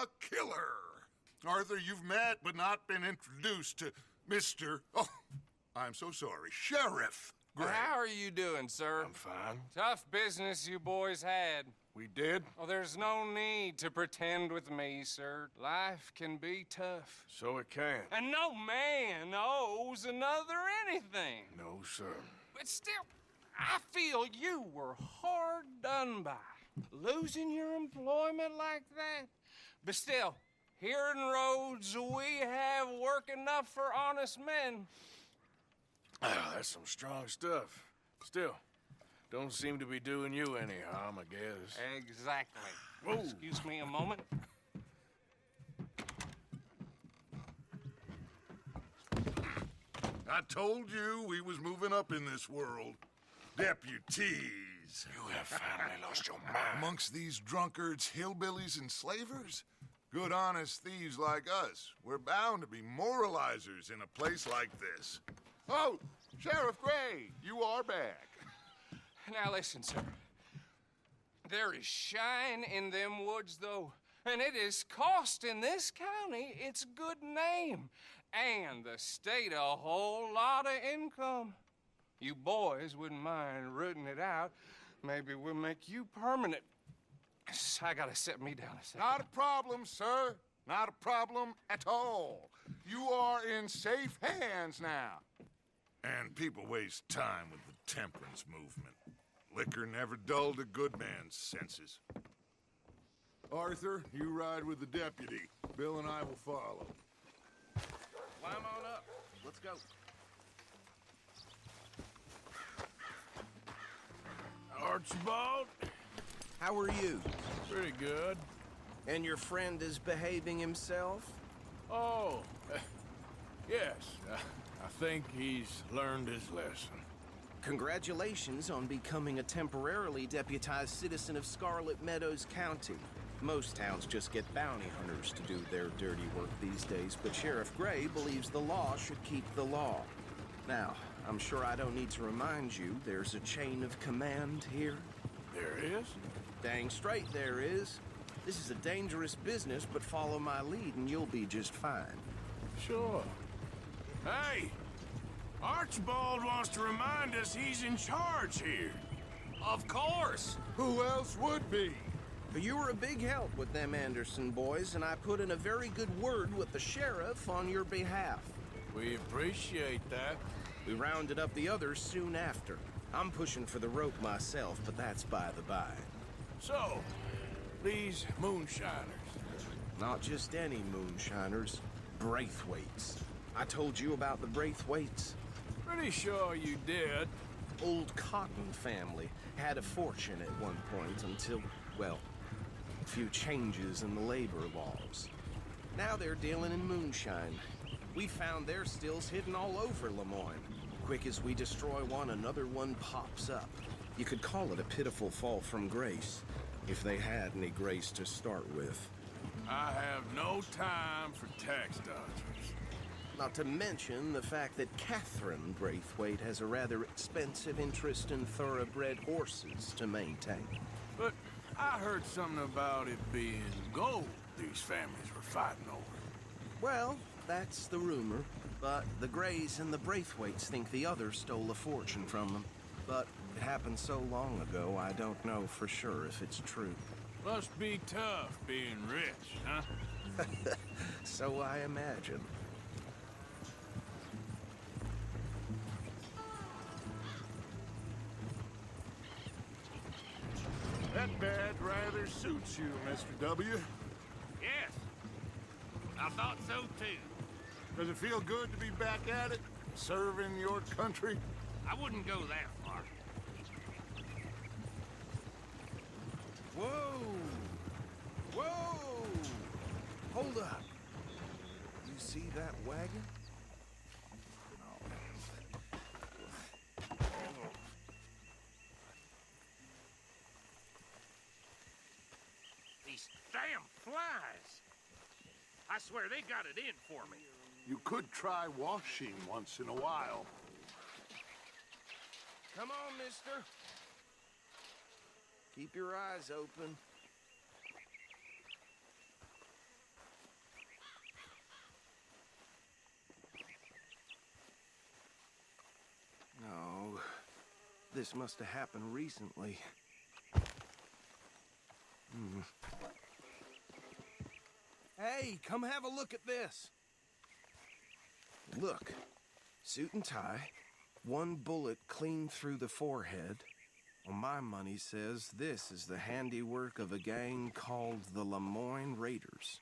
the killer. Arthur, you've met but not been introduced to Mr. Oh, I'm so sorry, Sheriff Gray. How are you doing, sir? I'm fine. Tough business you boys had. We did? Well, there's no need to pretend with me, sir. Life can be tough. So it can. And no man owes another anything. No, sir. But still, I feel you were hard done by. Losing your employment like that. But still, here in Rhodes, we have work enough for honest men. Ah, that's some strong stuff. Still, don't seem to be doing you any harm, I guess. Exactly. Whoa. Excuse me a moment. I told you we was moving up in this world. Deputies. You have finally lost your mind. Amongst these drunkards, hillbillies, and slavers? Good honest thieves like us. We're bound to be moralizers in a place like this. Oh, Sheriff Gray, you are back. Now listen, sir. There is shine in them woods, though, and it is costing this county its good name, and the state a whole lot of income. You boys wouldn't mind rooting it out. Maybe we'll make you permanent. I gotta set me down a second. Not a problem, sir. Not a problem at all. You are in safe hands now. And people waste time with the temperance movement. Liquor never dulled a good man's senses. Arthur, you ride with the deputy. Bill and I will follow. Climb on up. Let's go. Archibald? How are you? Pretty good. And your friend is behaving himself? Oh, yes. I think he's learned his lesson. Congratulations on becoming a temporarily deputized citizen of Scarlet Meadows County. Most towns just get bounty hunters to do their dirty work these days, but Sheriff Gray believes the law should keep the law. Now, I'm sure I don't need to remind you, there's a chain of command here. There is? Dang straight there is. This is a dangerous business, but follow my lead and you'll be just fine. Sure. Hey! Archibald wants to remind us he's in charge here. Of course. Who else would be? You were a big help with them Anderson boys, and I put in a very good word with the sheriff on your behalf. We appreciate that. We rounded up the others soon after. I'm pushing for the rope myself, but that's by the by. So, these moonshiners. Not just any moonshiners, Braithwaites. I told you about the Braithwaites? Pretty sure you did. Old Cotton family had a fortune at one point until, well, a few changes in the labor laws. Now they're dealing in moonshine. We found their stills hidden all over Lemoyne. Quick as we destroy one, another one pops up. You could call it a pitiful fall from grace, if they had any grace to start with. I have no time for tax dodgers. Not to mention the fact that Catherine Braithwaite has a rather expensive interest in thoroughbred horses to maintain. But I heard something about it being gold these families were fighting over. Well, that's the rumor. But the Grays and the Braithwaites think the others stole a fortune from them. But it happened so long ago, I don't know for sure if it's true. Must be tough being rich, huh? So I imagine. That bed rather suits you, Mr. W. Yes, I thought so too. Does it feel good to be back at it, serving your country? I wouldn't go that far. Whoa! Whoa! Hold up. You see that wagon? These damn flies. I swear they got it in for me. You could try washing once in a while. Come on, mister. Keep your eyes open. this must have happened recently. Hey, come have a look at this. Look, suit and tie, one bullet clean through the forehead. Well, my money says this is the handiwork of a gang called the Lemoyne Raiders.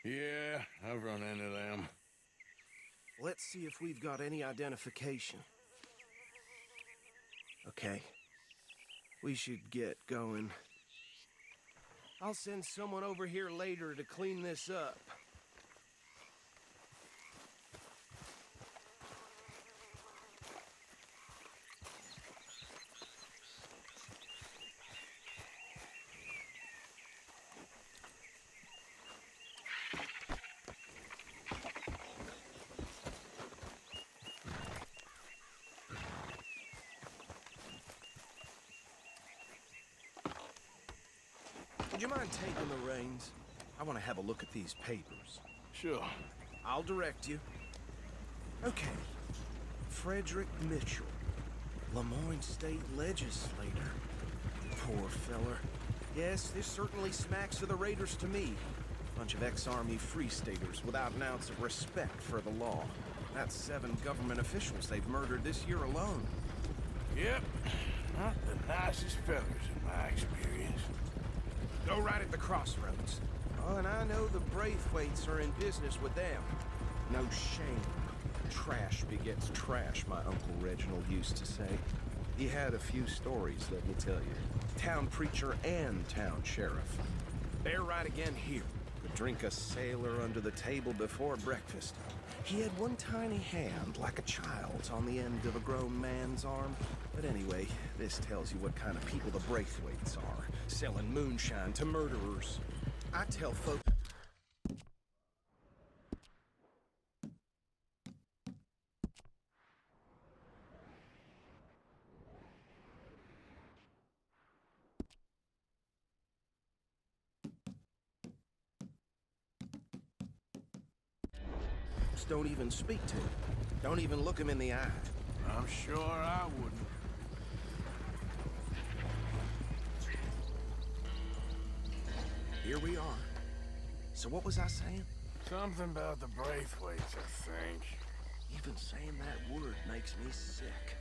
Yeah, I've run into them. Let's see if we've got any identification. Okay. We should get going. I'll send someone over here later to clean this up. Would you mind taking the reins? I want to have a look at these papers. Sure. I'll direct you. Okay. Frederick Mitchell, Lemoyne State Legislator. Poor feller. Yes, this certainly smacks of the Raiders to me. Bunch of ex-Army Free Staters without an ounce of respect for the law. That's 7 government officials they've murdered this year alone. Yep. Not the nicest fellas in my experience. Go right at the crossroads. Oh, and I know the Braithwaites are in business with them. No shame. Trash begets trash, my Uncle Reginald used to say. He had a few stories, let me tell you. Town preacher and town sheriff. They're right again here. Could drink a sailor under the table before breakfast. He had one tiny hand, like a child's, on the end of a grown man's arm. But anyway, this tells you what kind of people the Braithwaites are. Selling moonshine to murderers. I tell folks... don't even speak to him. Don't even look him in the eye. I'm sure I wouldn't. Here we are. So what was I saying? Something about the Braithwaites, I think. Even saying that word makes me sick.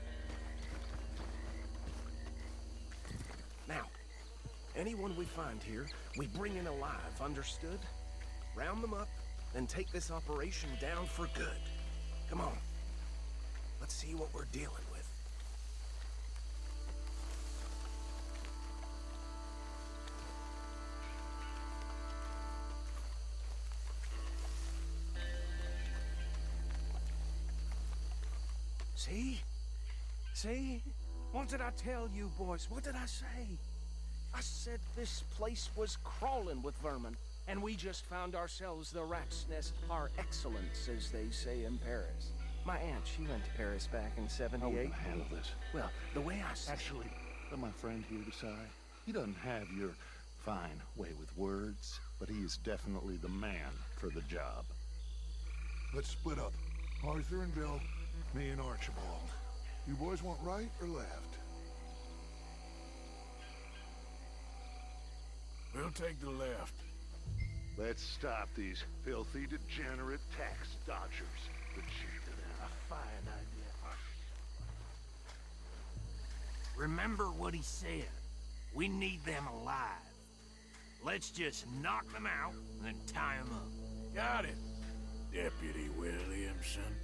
Now, anyone we find here, we bring in alive, understood? Round them up, then take this operation down for good. Come on. Let's see what we're dealing with. See? See? What did I tell you, boys? What did I say? I said this place was crawling with vermin, and we just found ourselves the rat's nest par excellence, as they say in Paris. My aunt, she went to Paris back in '78. How are we gonna handle this? Well, the way I see Actually, let my friend here decide. He doesn't have your fine way with words, but he is definitely the man for the job. Let's split up. Arthur and Bill, me and Archibald. You boys want right or left? We'll take the left. Let's stop these filthy, degenerate tax dodgers. The chief of them. A fine idea. Remember what he said. We need them alive. Let's just knock them out and then tie them up. Got it, Deputy Williamson.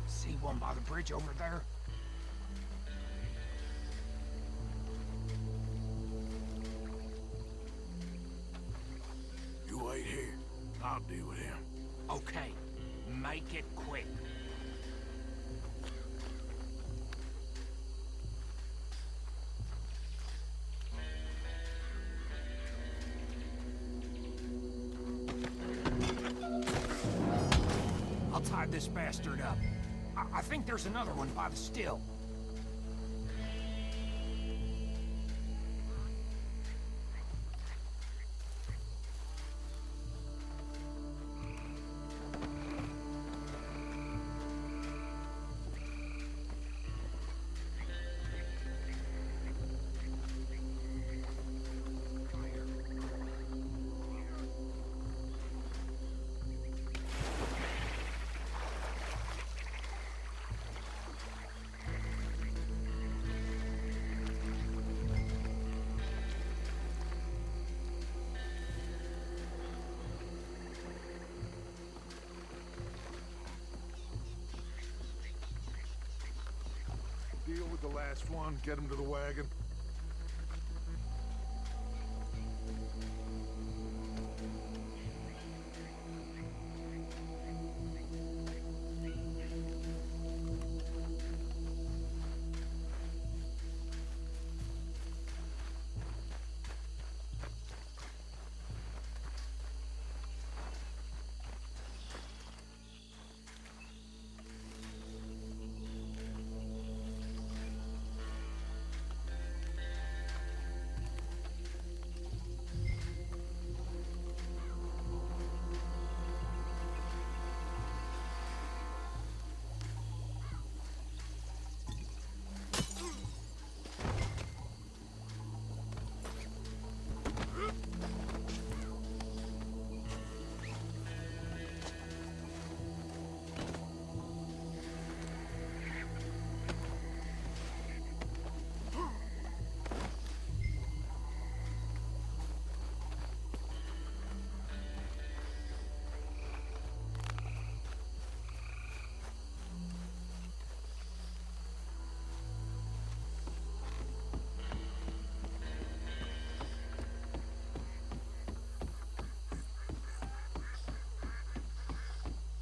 See one by the bridge over there? You wait here. I'll deal with him. Okay, make it quick. I'll tie this bastard up. I think there's another one by the still. Deal with the last one, get him to the wagon.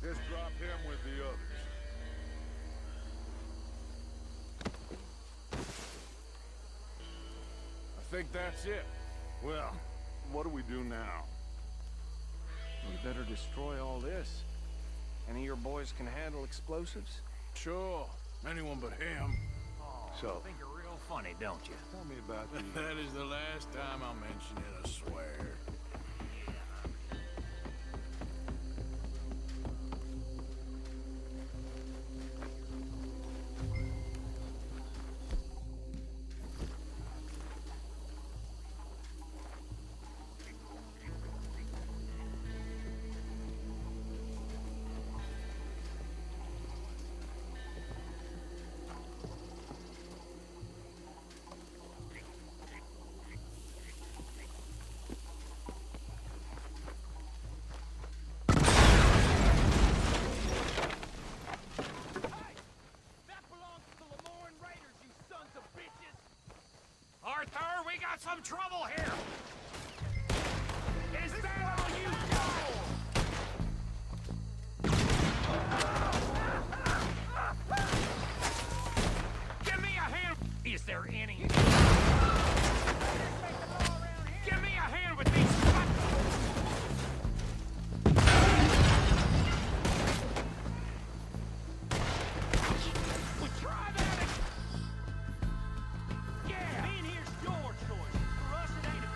Just drop him with the others. I think that's it. Well, what do we do now? We better destroy all this. Any of your boys can handle explosives? Sure. Anyone but him. So, Think you're real funny, don't you? tell me about the... That is the last time I'll mention it, I swear. Arthur, we got some trouble here! Is that all you got? Give me a hand! Is there any... Give me a hand with these... Try that! Yeah! Being here's your choice. For us, it ain't a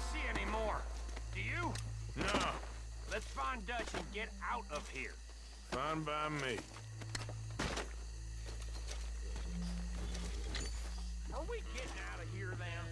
don't see any more. Do you? No, Let's find Dutch and get out of here. fine by me. Are we getting out of here, then?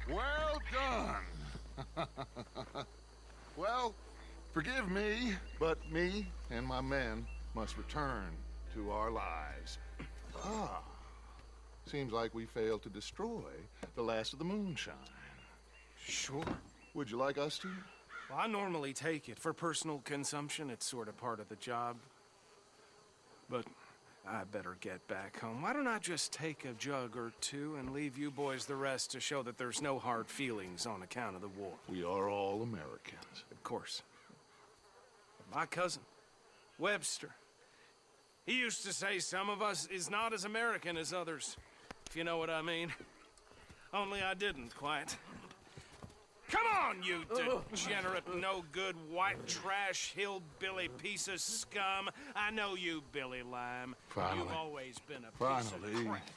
Well done. Well, forgive me, but me and my men must return to our lives. Ah, seems like we failed to destroy the last of the moonshine. Sure. Would you like us to? Well, I normally take it. For personal consumption, it's sort of part of the job. But I better get back home. Why don't I just take a jug or two and leave you boys the rest to show that there's no hard feelings on account of the war? We are all Americans. Of course. My cousin, Webster, he used to say some of us is not as American as others, if you know what I mean. Only I didn't quite. Come on, you degenerate, no-good, white trash, hillbilly piece of scum. I know you, Billy Lime. Finally. You've always been a piece Finally. of crap.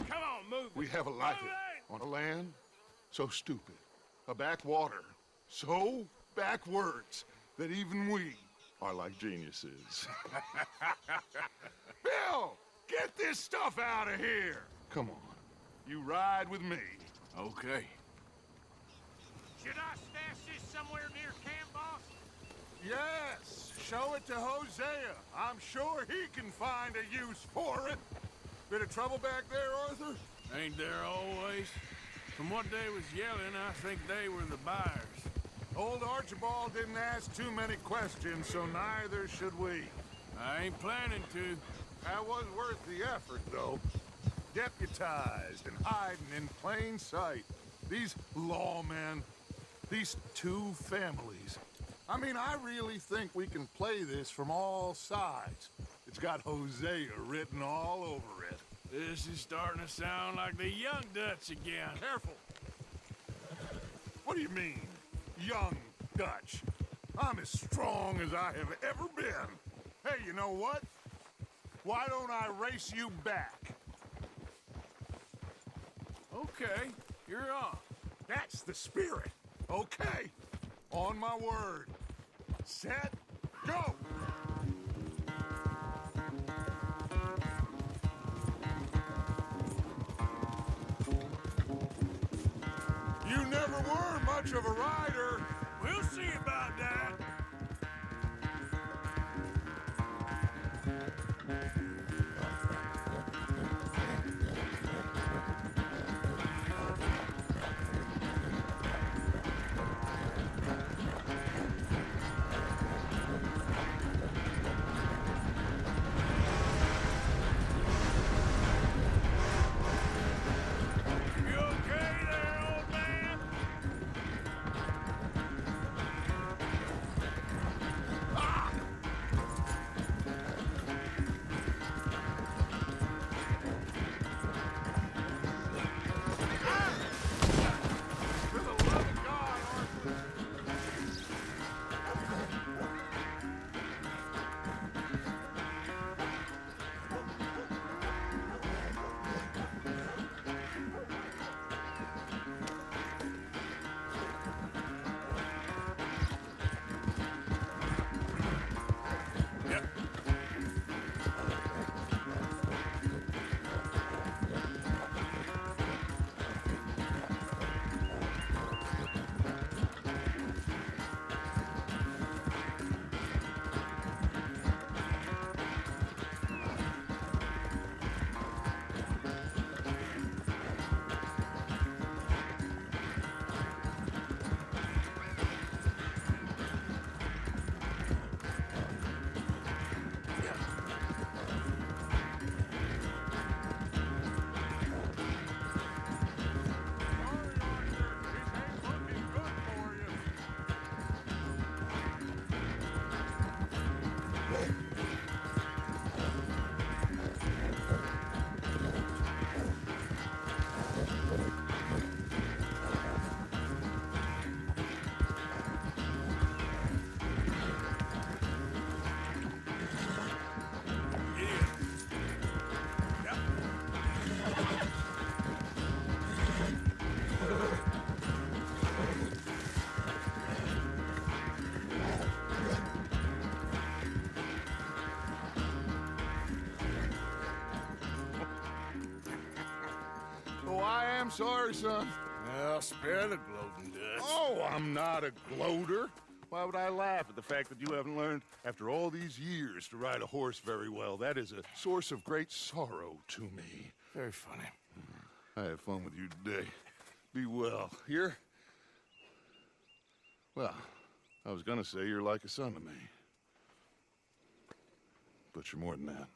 Come on, move We it. have a life Move it. on a land so stupid, a backwater so backwards that even we are like geniuses. Bill, get this stuff out of here. Come on, you ride with me. Okay. Should I stash this somewhere near camp, boss? Yes, show it to Hosea. I'm sure he can find a use for it. Bit of trouble back there, Arthur? Ain't there always? From what they was yelling, I think they were the buyers. Old Archibald didn't ask too many questions, so neither should we. I ain't planning to. That was worth the effort, though. Deputized and hiding in plain sight. These lawmen, these two families. I mean, I really think we can play this from all sides. It's got Hosea written all over it. This is starting to sound like the young Dutch again. Careful. What do you mean, young Dutch? I'm as strong as I have ever been. Hey, you know what? Why don't I race you back? Okay, you're on. That's the spirit. Okay. On my word. Set. Go! You never were much of a rider. We'll see about that. am sorry, son. Well, spare the gloating, Dutch. Oh, I'm not a gloater. Why would I laugh at the fact that you haven't learned, after all these years, to ride a horse very well? That is a source of great sorrow to me. Very funny. I had fun with you today. Be well. Here? Well, I was gonna say you're like a son to me. But you're more than that.